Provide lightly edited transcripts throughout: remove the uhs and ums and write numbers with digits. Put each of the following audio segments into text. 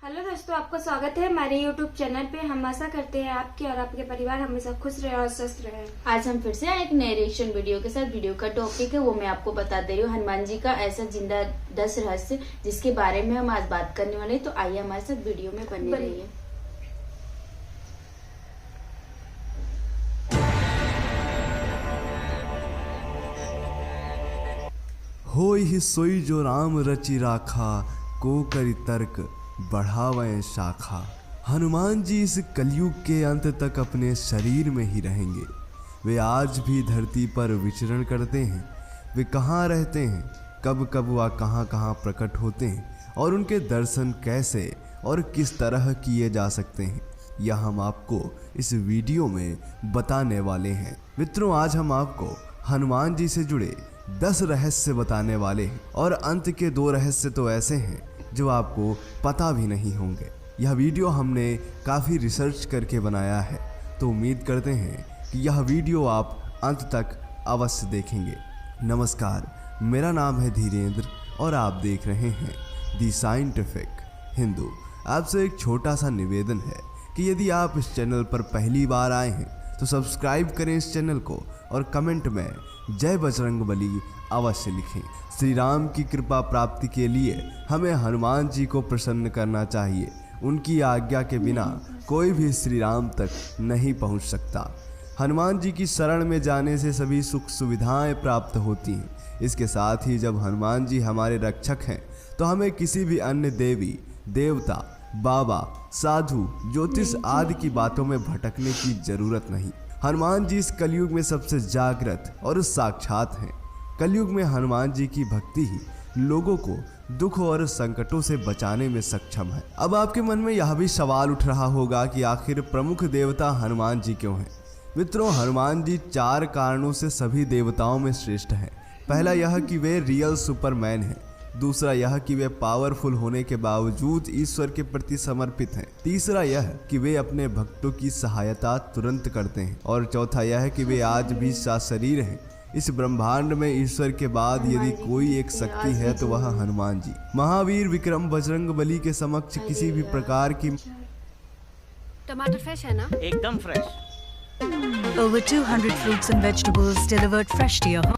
Hello दोस्तों, आपका स्वागत है हमारे YouTube चैनल पे। हम आशा करते हैं आपके और आपके परिवार हमेशा खुश रहे और स्वस्थ रहे। आज हम फिर से आए एक नए रिएक्शन वीडियो के साथ। वीडियो का टॉपिक है वो मैं आपको बता दे रही हूँ, हनुमान जी का ऐसा जिंदा 10 रहस्य जिसके बारे में हम आज बात करने वाले हैं। तो आइए हमारे साथ वीडियो में बने रहिए। होई ही सोई जो राम रचि राखा, को करि तर्क बढ़ावें शाखा। हनुमान जी इस कलयुग के अंत तक अपने शरीर में ही रहेंगे। वे आज भी धरती पर विचरण करते हैं। वे कहाँ रहते हैं, कब कब व कहाँ कहाँ प्रकट होते हैं और उनके दर्शन कैसे और किस तरह किए जा सकते हैं, यह हम आपको इस वीडियो में बताने वाले हैं। मित्रों, आज हम आपको हनुमान जी से जुड़े 10 रहस्य बताने वाले हैं और अंत के 2 रहस्य तो ऐसे हैं जो आपको पता भी नहीं होंगे। यह वीडियो हमने काफ़ी रिसर्च करके बनाया है, तो उम्मीद करते हैं कि यह वीडियो आप अंत तक अवश्य देखेंगे। नमस्कार, मेरा नाम है धीरेन्द्र और आप देख रहे हैं दी साइंटिफिक हिंदू। आपसे एक छोटा सा निवेदन है कि यदि आप इस चैनल पर पहली बार आए हैं तो सब्सक्राइब करें इस चैनल को और कमेंट में जय बजरंगबली अवश्य लिखें। श्री राम की कृपा प्राप्ति के लिए हमें हनुमान जी को प्रसन्न करना चाहिए। उनकी आज्ञा के बिना कोई भी श्री राम तक नहीं पहुंच सकता। हनुमान जी की शरण में जाने से सभी सुख सुविधाएं प्राप्त होती हैं। इसके साथ ही जब हनुमान जी हमारे रक्षक हैं तो हमें किसी भी अन्य देवी देवता, बाबा, साधु, ज्योतिष आदि की बातों में भटकने की जरूरत नहीं। हनुमान जी इस कलयुग में सबसे जागृत और साक्षात हैं। कलयुग में हनुमान जी की भक्ति ही लोगों को दुख और संकटों से बचाने में सक्षम है। अब आपके मन में यह भी सवाल उठ रहा होगा कि आखिर प्रमुख देवता हनुमान जी क्यों हैं? मित्रों, हनुमान जी 4 कारणों से सभी देवताओं में श्रेष्ठ हैं। पहला यह कि वे रियल सुपरमैन हैं। दूसरा यह कि वे पावरफुल होने के बावजूद ईश्वर के प्रति समर्पित हैं। तीसरा यह कि वे अपने भक्तों की सहायता तुरंत करते हैं। और चौथा यह कि वे आज भी सशरीर हैं। इस ब्रह्मांड में ईश्वर के बाद यदि कोई एक शक्ति है तो वह हनुमान जी। महावीर विक्रम बजरंगबली के समक्ष किसी भी प्रकार की टमाटर फ्रेश है ना? एकदम fresh. Over 200 fruits and vegetables delivered fresh to your home.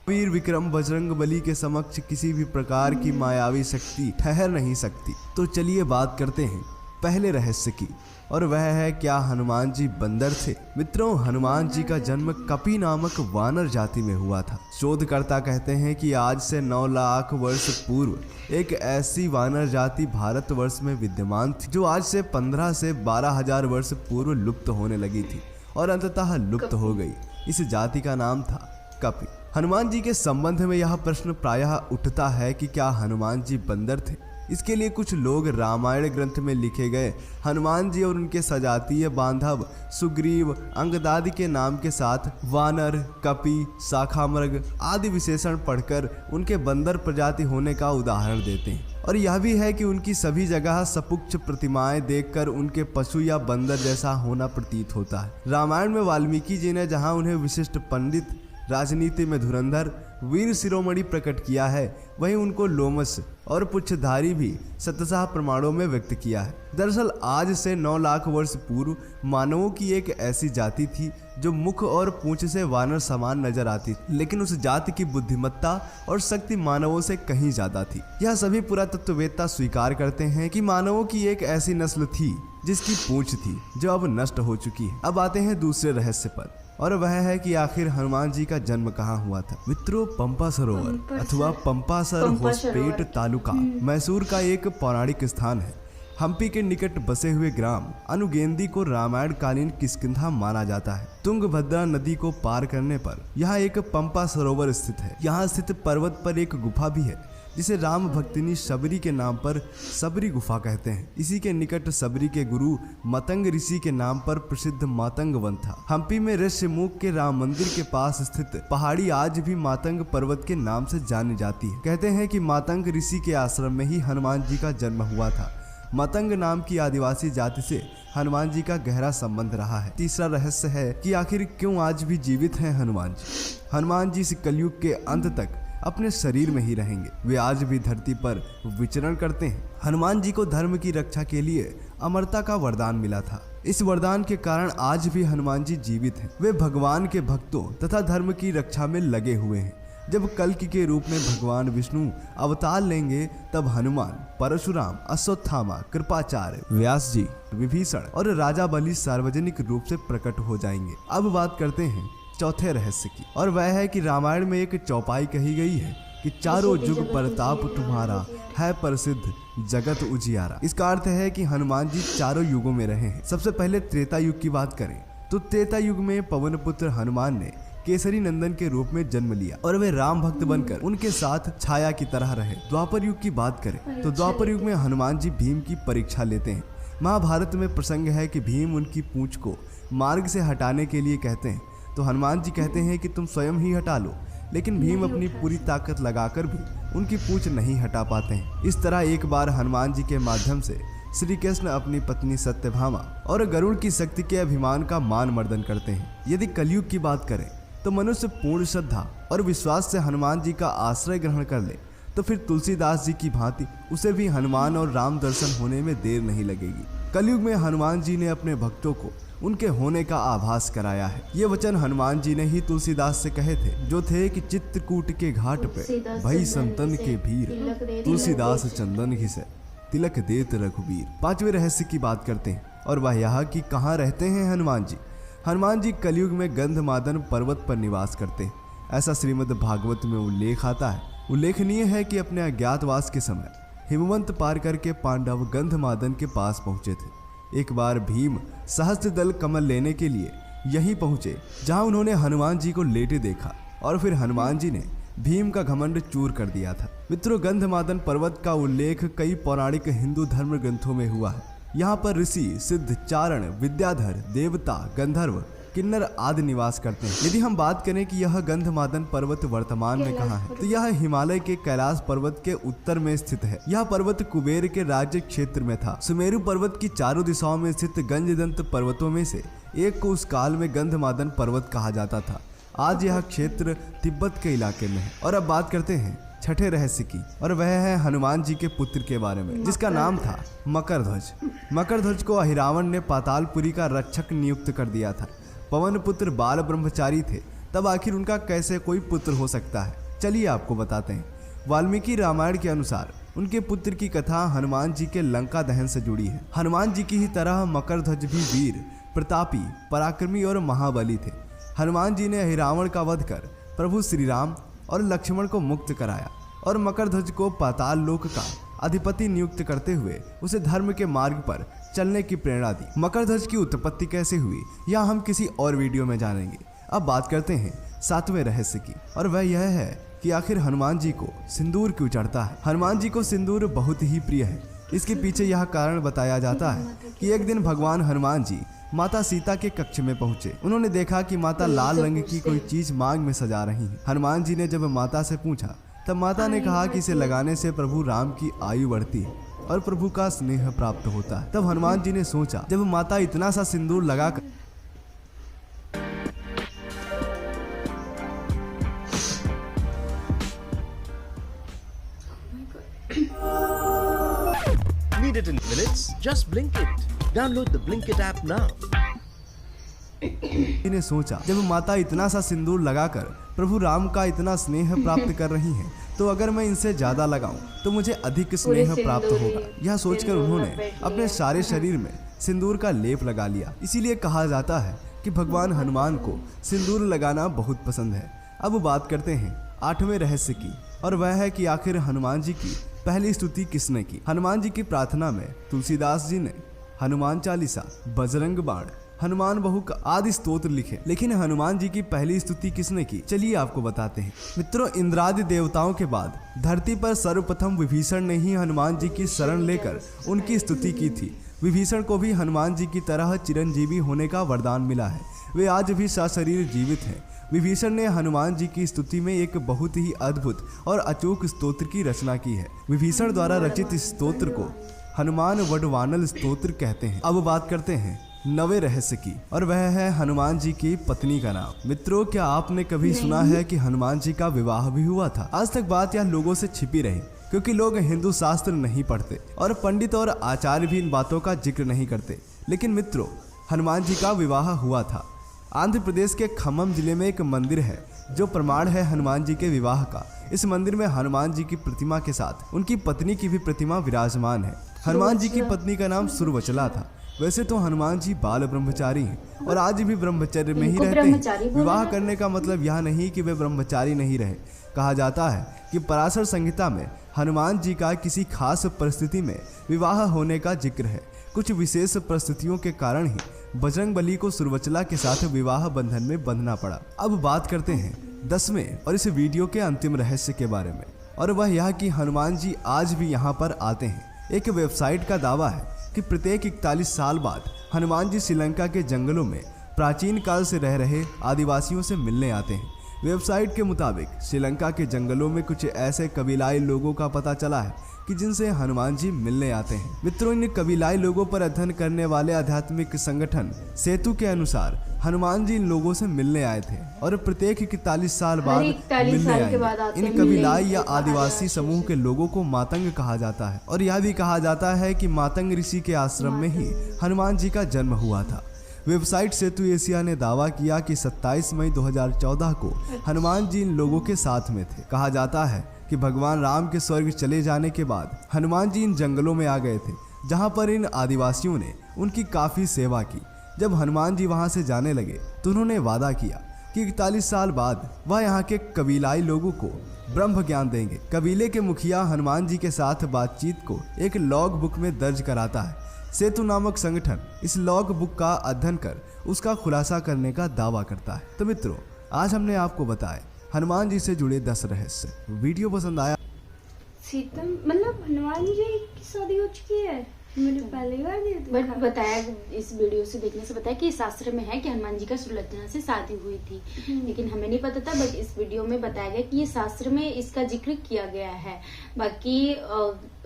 वीर विक्रम बजरंगबली के समक्ष किसी भी प्रकार की मायावी शक्ति ठहर नहीं सकती। तो चलिए बात करते हैं पहले रहस्य की, और वह है क्या हनुमान जी बंदर थे? मित्रों, हनुमान जी का जन्म कपि नामक वानर जाति में हुआ था। शोधकर्ता कहते हैं कि आज से 9 लाख वर्ष पूर्व एक ऐसी वानर जाति भारतवर्ष में विद्यमान थी जो आज से 15 से 12 हजार वर्ष पूर्व लुप्त होने लगी थी और अंततः लुप्त हो गई। इस जाति का नाम था कपि। हनुमान जी के संबंध में यह प्रश्न प्रायः उठता है कि क्या हनुमान जी बंदर थे? इसके लिए कुछ लोग रामायण ग्रंथ में लिखे गए हनुमान जी और उनके सजातीय बांधव सुग्रीव, अंगदादि के नाम के साथ वानर, कपि, शाखामृग आदि विशेषण पढ़कर उनके बंदर प्रजाति होने का उदाहरण देते हैं। और यह भी है कि उनकी सभी जगह सपुच्छ प्रतिमाएं देखकर उनके पशु या बंदर जैसा होना प्रतीत होता है। रामायण में वाल्मीकि जी ने जहाँ उन्हें विशिष्ट पंडित, राजनीति में धुरंधर, वीर शिरोमणि प्रकट किया है, वहीं उनको लोमस और पुच्छधारी भी शतशः प्रमाणों में व्यक्त किया है। दरअसल आज से 9 लाख वर्ष पूर्व मानवों की एक ऐसी जाति थी जो मुख और पूंछ से वानर समान नजर आती थी, लेकिन उस जाति की बुद्धिमत्ता और शक्ति मानवों से कहीं ज्यादा थी। यह सभी पुरातत्ववेत्ता स्वीकार करते हैं कि मानवों की एक ऐसी नस्ल थी जिसकी पूंछ थी जो अब नष्ट हो चुकी है। अब आते हैं दूसरे रहस्य पर, और वह है कि आखिर हनुमान जी का जन्म कहाँ हुआ था? मित्रों, पंपा सरोवर अथवा पंपासर होसपेट तालुका मैसूर का एक पौराणिक स्थान है। हम्पी के निकट बसे हुए ग्राम अनुगेंदी को रामायण कालीन किष्किंधा माना जाता है। तुंगभद्रा नदी को पार करने पर यहाँ एक पंपा सरोवर स्थित है। यहाँ स्थित पर्वत पर एक गुफा भी है जिसे राम भक्तिनी शबरी के नाम पर शबरी गुफा कहते हैं। इसी के निकट शबरी के गुरु मतंग ऋषि के नाम पर प्रसिद्ध मातंग वन था। हम्पी में ऋषिमुख के राम मंदिर के पास स्थित पहाड़ी आज भी मातंग पर्वत के नाम से जानी जाती है। कहते हैं कि मातंग ऋषि के आश्रम में ही हनुमान जी का जन्म हुआ था। मतंग नाम की आदिवासी जाति से हनुमान जी का गहरा संबंध रहा है। तीसरा रहस्य है कि आखिर क्यों आज भी जीवित हैं हनुमान जी। हनुमान जी इस कलयुग के अंत तक अपने शरीर में ही रहेंगे। वे आज भी धरती पर विचरण करते हैं। हनुमान जी को धर्म की रक्षा के लिए अमरता का वरदान मिला था। इस वरदान के कारण आज भी हनुमान जी जीवित हैं। वे भगवान के भक्तों तथा धर्म की रक्षा में लगे हुए हैं। जब कल्कि के रूप में भगवान विष्णु अवतार लेंगे तब हनुमान, परशुराम, अश्वत्थामा, कृपाचार्य, व्यास जी, विभीषण और राजा बलि सार्वजनिक रूप से प्रकट हो जाएंगे। अब बात करते हैं चौथे रहस्य की, और वह है कि रामायण में एक चौपाई कही गई है कि चारों युग प्रताप तुम्हारा है प्रसिद्ध जगत उजियारा। इसका अर्थ है कि हनुमान जी चारों युगों में रहे हैं। सबसे पहले त्रेता युग की बात करें तो त्रेता युग में पवन पुत्र हनुमान ने केसरी नंदन के रूप में जन्म लिया और वे राम भक्त बनकर उनके साथ छाया की तरह रहे। द्वापर युग की बात करें तो द्वापर युग में हनुमान जी भीम की परीक्षा लेते हैं। महाभारत में प्रसंग है कि भीम उनकी पूंछ को मार्ग से हटाने के लिए कहते हैं तो हनुमान जी कहते हैं कि तुम स्वयं ही हटा लो, लेकिन भीम अपनी पूरी ताकत लगाकर भी उनकी पूंछ नहीं हटा पाते हैं। इस तरह एक बार हनुमान जी के माध्यम से श्री कृष्ण अपनी पत्नी सत्यभामा और गरुड़ की शक्ति के अभिमान का मान मर्दन करते हैं। यदि कलयुग की बात करें तो मनुष्य पूर्ण श्रद्धा और विश्वास से हनुमान जी का आश्रय ग्रहण कर ले तो फिर तुलसीदास जी की भांति उसे भी हनुमान और राम दर्शन होने में देर नहीं लगेगी। कलयुग में हनुमान जी ने अपने भक्तों को उनके होने का आभास कराया है। ये वचन हनुमान जी ने ही तुलसीदास से कहे थे, जो थे कि चित्रकूट के घाट पे भई संतन के भीर, तुलसीदास चंदन घिसे तिलक देत रघुबीर। पांचवें रहस्य की बात करते हैं और वह यह कि कहाँ रहते हैं हनुमान जी। हनुमान जी कलयुग में गंधमादन पर्वत पर निवास करते हैं। ऐसा श्रीमद् भागवत में उल्लेख आता है। उल्लेखनीय है कि अपने अज्ञातवास के समय हिमवंत पार करके पांडव गंधमादन के पास पहुंचे थे। एक बार भीम सहस्त्र दल कमल लेने के लिए यहीं पहुंचे जहां उन्होंने हनुमान जी को लेटे देखा और फिर हनुमान जी ने भीम का घमंड चूर कर दिया था। मित्रों, गंधमादन पर्वत का उल्लेख कई पौराणिक हिंदू धर्म ग्रंथों में हुआ है। यहाँ पर ऋषि, सिद्ध, चारण, विद्याधर, देवता, गंधर्व, किन्नर आदि निवास करते हैं। यदि हम बात करें कि यह गंधमादन पर्वत वर्तमान में कहाँ है तो यह हिमालय के कैलाश पर्वत के उत्तर में स्थित है। यह पर्वत कुबेर के राज्य क्षेत्र में था। सुमेरु पर्वत की चारों दिशाओं में स्थित गंजदंत पर्वतों में से एक को उस काल में गंधमादन पर्वत कहा जाता था। आज यह क्षेत्र तिब्बत के इलाके में है। और अब बात करते हैं छठे रहस्य की, और वह है हनुमान जी के पुत्र के बारे में, जिसका नाम था मकरध्वज। मकरध्वज को अहिरावण ने पातालपुरी का रक्षक नियुक्त कर दिया था। पवन पुत्र बाल ब्रह्मचारी थे, तब आखिर उनका कैसे कोई पुत्र हो सकता है? चलिए आपको बताते हैं। वाल्मीकि रामायण के अनुसार उनके पुत्र की कथा हनुमान जी के लंका दहन से जुड़ी है। हनुमान जी की ही तरह मकरध्वज भी वीर, प्रतापी, पराक्रमी और महाबली थे। हनुमान जी ने अहिरावण का वध कर प्रभु श्री राम और लक्ष्मण को मुक्त कराया और मकरध्वज को पाताल लोक का अधिपति नियुक्त करते हुए उसे धर्म के मार्ग पर चलने की प्रेरणा दी। मकरध्वज की उत्पत्ति कैसे हुई यह हम किसी और वीडियो में जानेंगे। अब बात करते हैं सातवें रहस्य की, और वह यह है कि आखिर हनुमान जी को सिंदूर क्यों चढ़ता है। हनुमान जी को सिंदूर बहुत ही प्रिय है। इसके पीछे यह कारण बताया जाता है कि एक दिन भगवान हनुमान जी माता सीता के कक्ष में पहुंचे। उन्होंने देखा कि माता लाल रंग की कोई चीज मांग में सजा रही है। हनुमान जी ने जब माता से पूछा तब माता ने कहा कि इसे लगाने से प्रभु राम की आयु बढ़ती है और प्रभु का स्नेह प्राप्त होता है। तब हनुमान जी ने सोचा, जब माता इतना सा सिंदूर लगाकर Need it in minutes? Just blink it. Download the Blinkit app now. ने सोचा, जब माता इतना सा सिंदूर लगाकर प्रभु राम का इतना स्नेह प्राप्त कर रही हैं, तो अगर मैं इनसे ज्यादा लगाऊं तो मुझे अधिक स्नेह प्राप्त होगा। यह सोचकर उन्होंने अपने सारे शरीर में सिंदूर का लेप लगा लिया। इसीलिए कहा जाता है कि भगवान हनुमान को सिंदूर लगाना बहुत पसंद है। अब बात करते हैं आठवें रहस्य की, और वह है कि आखिर हनुमान जी की पहली स्तुति किसने की। हनुमान जी की प्रार्थना में तुलसीदास जी ने हनुमान चालीसा, बजरंग बाण, हनुमान बहुक आदि स्तोत्र लिखे, लेकिन हनुमान जी की पहली स्तुति किसने की चलिए आपको बताते हैं। मित्रों, इंद्रादि देवताओं के बाद धरती पर सर्वप्रथम विभीषण ने ही हनुमान जी की शरण लेकर उनकी स्तुति की थी। विभीषण को भी हनुमान जी की तरह चिरंजीवी होने का वरदान मिला है। वे आज भी सशरीर जीवित हैं। विभीषण ने हनुमान जी की स्तुति में एक बहुत ही अद्भुत और अचूक स्तोत्र की रचना की है। विभीषण द्वारा रचित इस स्तोत्र को हनुमान वडवानल स्तोत्र कहते हैं। अब बात करते हैं नवे रहस्य की, और वह है हनुमान जी की पत्नी का नाम। मित्रों, क्या आपने कभी सुना है कि हनुमान जी का विवाह भी हुआ था? आज तक बात यह लोगों से छिपी रही क्योंकि लोग हिंदू शास्त्र नहीं पढ़ते और पंडित और आचार्य भी इन बातों का जिक्र नहीं करते। लेकिन मित्रों, हनुमान जी का विवाह हुआ था। आंध्र प्रदेश के खम्मम जिले में एक मंदिर है जो प्रमाण है हनुमान जी के विवाह का। इस मंदिर में हनुमान जी की प्रतिमा के साथ उनकी पत्नी की भी प्रतिमा विराजमान है। हनुमान जी की पत्नी का नाम सुरवचला था। वैसे तो हनुमान जी बाल ब्रह्मचारी हैं और आज भी ब्रह्मचर्य में ही रहते हैं। विवाह करने का मतलब यह नहीं कि वे ब्रह्मचारी नहीं रहे। कहा जाता है कि पराशर संहिता में हनुमान जी का किसी खास परिस्थिति में विवाह होने का जिक्र है। कुछ विशेष परिस्थितियों के कारण ही बजरंगबली को सुरवचला के साथ विवाह बंधन में बंधना पड़ा। अब बात करते हैं 10वें और इस वीडियो के अंतिम रहस्य के बारे में, और वह यह कि हनुमान जी आज भी यहाँ पर आते हैं। एक वेबसाइट का दावा है कि प्रत्येक 41 साल बाद हनुमान जी श्रीलंका के जंगलों में प्राचीन काल से रह रहे आदिवासियों से मिलने आते हैं। वेबसाइट के मुताबिक श्रीलंका के जंगलों में कुछ ऐसे कबीलाई लोगों का पता चला है कि जिनसे हनुमान जी मिलने आते हैं। मित्रों, इन कबीलाई लोगों पर अध्ययन करने वाले आध्यात्मिक संगठन सेतु के अनुसार हनुमान जी इन लोगों से मिलने आए थे और प्रत्येक 41 साल बाद मिलने आए। इन कबीलाई या आदिवासी समूह के लोगों को मातंग कहा जाता है और यह भी कहा जाता है कि मातंग ऋषि के आश्रम में ही हनुमान जी का जन्म हुआ था। वेबसाइट सेतु एशिया ने दावा किया कि 27 मई 2014 को हनुमान जी इन लोगों के साथ में थे। कहा जाता है कि भगवान राम के स्वर्ग चले जाने के बाद हनुमान जी इन जंगलों में आ गए थे, जहां पर इन आदिवासियों ने उनकी काफी सेवा की। जब हनुमान जी वहां से जाने लगे तो उन्होंने वादा किया कि 41 साल बाद वह यहाँ के कबीलाई लोगों को ब्रह्म ज्ञान देंगे। कबीले के मुखिया हनुमान जी के साथ बातचीत को एक लॉग बुक में दर्ज कराता है। सेतु नामक संगठन इस लॉग बुक का अध्ययन कर उसका खुलासा करने का दावा करता है। तो मित्रों, आज हमने आपको बताया हनुमान जी से जुड़े 10 रहस्य। वीडियो पसंद आया? सीता मतलब हनुमान जी की शादी हो चुकी है, मैंने पहली बार बट बताया, इस वीडियो से देखने से बताया कि शास्त्र में है कि हनुमान जी का सुलोचना से शादी हुई थी, लेकिन हमें नहीं पता था। बट इस वीडियो में बताया गया कि ये शास्त्र में इसका जिक्र किया गया है। बाकी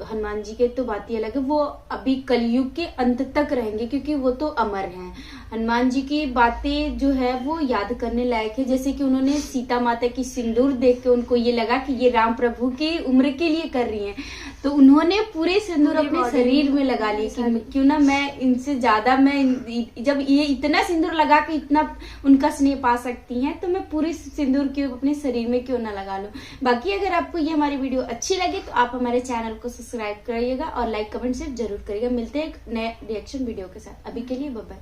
हनुमान जी के तो बात ही अलग है, वो अभी कलयुग के अंत तक रहेंगे क्योंकि वो तो अमर हैं। हनुमान जी की बातें जो है वो याद करने लायक है। जैसे कि उन्होंने सीता माता की सिंदूर देख के उनको ये लगा कि ये राम प्रभु की उम्र के लिए कर रही हैं, तो उन्होंने पूरे सिंदूर अपने शरीर में लगा लिए कि क्यों ना मैं इनसे ज्यादा, मैं जब ये इतना सिंदूर लगा के इतना उनका स्नेह पा सकती हैं तो मैं पूरे सिंदूर क्यों अपने शरीर में क्यों ना लगा लूं। बाकी अगर आपको ये हमारी वीडियो अच्छी लगे तो आप हमारे चैनल को सब्सक्राइब करिएगा और लाइक कमेंट शेयर जरूर करिएगा। मिलते हैं एक नए रिएक्शन वीडियो के साथ। अभी के लिए बाय बाय।